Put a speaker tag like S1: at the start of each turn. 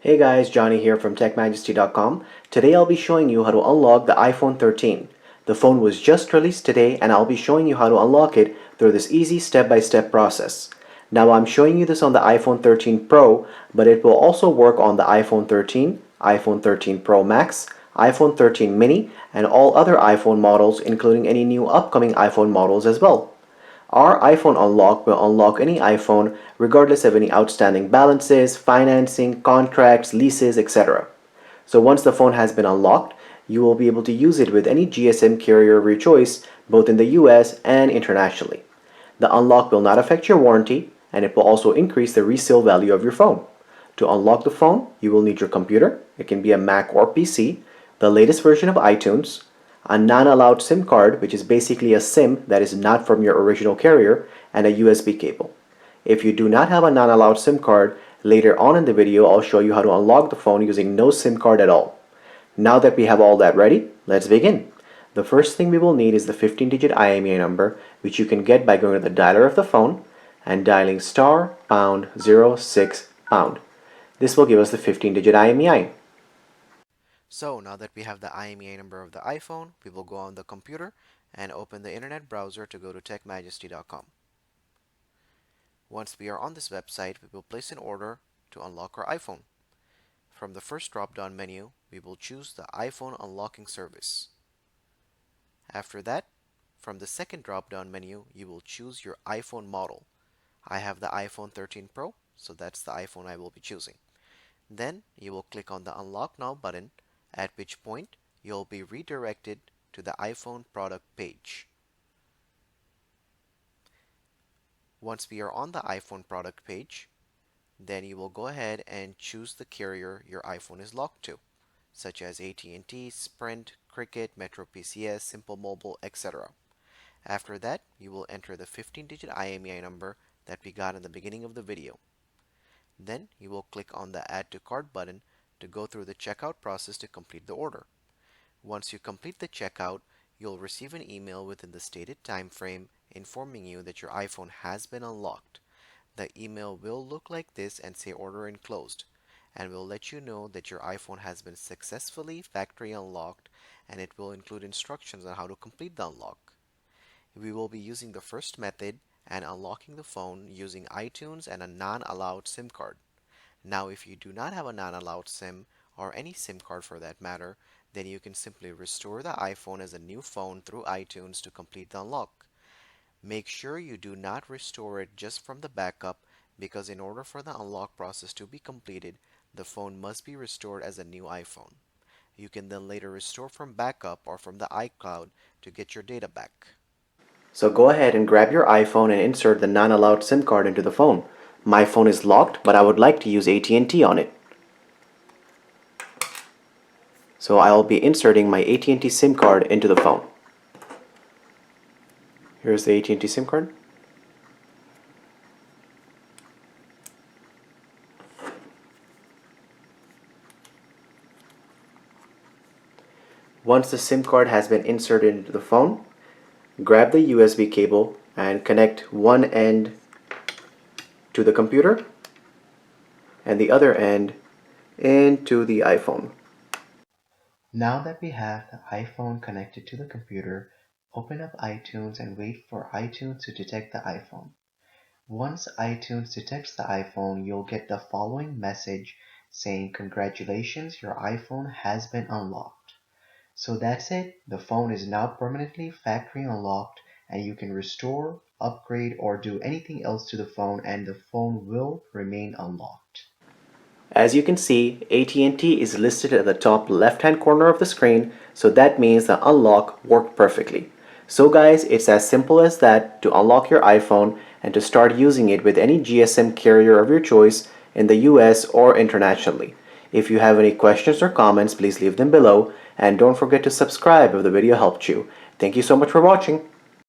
S1: Hey guys, Johnny here from TechMajesty.com. Today I'll be showing you how to unlock the iPhone 13. The phone was just released today and I'll be showing you how to unlock it through this easy step-by-step process. Now I'm showing you this on the iPhone 13 Pro, but it will also work on the iPhone 13, iPhone 13 Pro Max, iPhone 13 Mini, and all other iPhone models, including any new upcoming iPhone models as well. Our iPhone Unlock will unlock any iPhone regardless of any outstanding balances, financing, contracts, leases, etc. So once the phone has been unlocked, you will be able to use it with any GSM carrier of your choice, both in the US and internationally. The unlock will not affect your warranty, and it will also increase the resale value of your phone. To unlock the phone, you will need your computer, it can be a Mac or PC, the latest version of iTunes, a non-allowed SIM card, which is basically a SIM that is not from your original carrier, and a USB cable. If you do not have a non-allowed SIM card, later on in the video I'll show you how to unlock the phone using no SIM card at all. Now that we have all that ready, let's begin. The first thing we will need is the 15-digit IMEI number, which you can get by going to the dialer of the phone and dialing *#06#. This will give us the 15-digit IMEI. So now that we have the IMEI number of the iPhone, we will go on the computer and open the internet browser to go to TechMajesty.com. Once we are on this website, we will place an order to unlock our iPhone. From the first drop-down menu, we will choose the iPhone unlocking service. After that, from the second drop-down menu, you will choose your iPhone model. I have the iPhone 13 Pro, so that's the iPhone I will be choosing. Then you will click on the Unlock Now button, at which point you'll be redirected to the iPhone product page. Once we are on the iPhone product page, then you will go ahead and choose the carrier your iPhone is locked to, such as AT&T, Sprint, Cricket, Metro PCS, Simple Mobile, etc. After that, you will enter the 15-digit IMEI number that we got in the beginning of the video. Then you will click on the Add to Cart button to go through the checkout process to complete the order. Once you complete the checkout, you'll receive an email within the stated time frame informing you that your iPhone has been unlocked. The email will look like this and say order enclosed, and will let you know that your iPhone has been successfully factory unlocked, and it will include instructions on how to complete the unlock. We will be using the first method and unlocking the phone using iTunes and a non-allowed SIM card. Now if you do not have a non-allowed SIM, or any SIM card for that matter, then you can simply restore the iPhone as a new phone through iTunes to complete the unlock. Make sure you do not restore it just from the backup, because in order for the unlock process to be completed, the phone must be restored as a new iPhone. You can then later restore from backup or from the iCloud to get your data back. So go ahead and grab your iPhone and insert the non-allowed SIM card into the phone. My phone is locked, but I would like to use AT&T on it. So I'll be inserting my AT&T SIM card into the phone. Here's the AT&T SIM card. Once the SIM card has been inserted into the phone, grab the USB cable and connect one end to the computer and the other end into the iPhone. Now that we have the iPhone connected to the computer, open up iTunes and wait for iTunes to detect the iPhone. Once iTunes detects the iPhone, you'll get the following message saying, "Congratulations, your iPhone has been unlocked." So that's it. The phone is now permanently factory unlocked, and you can restore, upgrade, or do anything else to the phone, and the phone will remain unlocked. As you can see, AT&T is listed at the top left-hand corner of the screen, so that means the unlock worked perfectly. So guys, it's as simple as that to unlock your iPhone and to start using it with any GSM carrier of your choice in the US or internationally. If you have any questions or comments, please leave them below, and don't forget to subscribe if the video helped you. Thank you so much for watching.